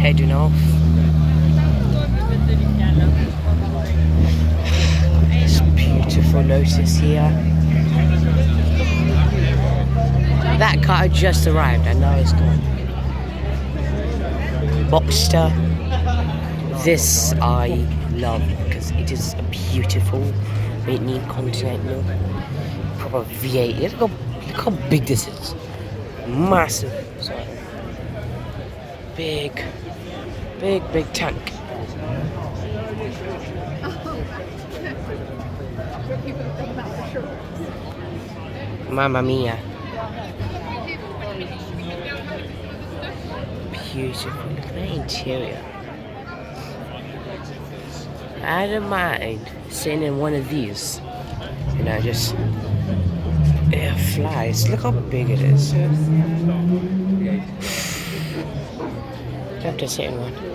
heading off. It's beautiful lotus here. That car had just arrived and now it's gone. Boxster. This I love because it is a beautiful Whitney Continental. Proper V8. Look how big this is. Massive. Sorry. Big tank. Mamma mia. Beautiful. Look at the interior. I don't mind sitting in one of these. You know, just it flies. Look how big it is. You have to sit in one.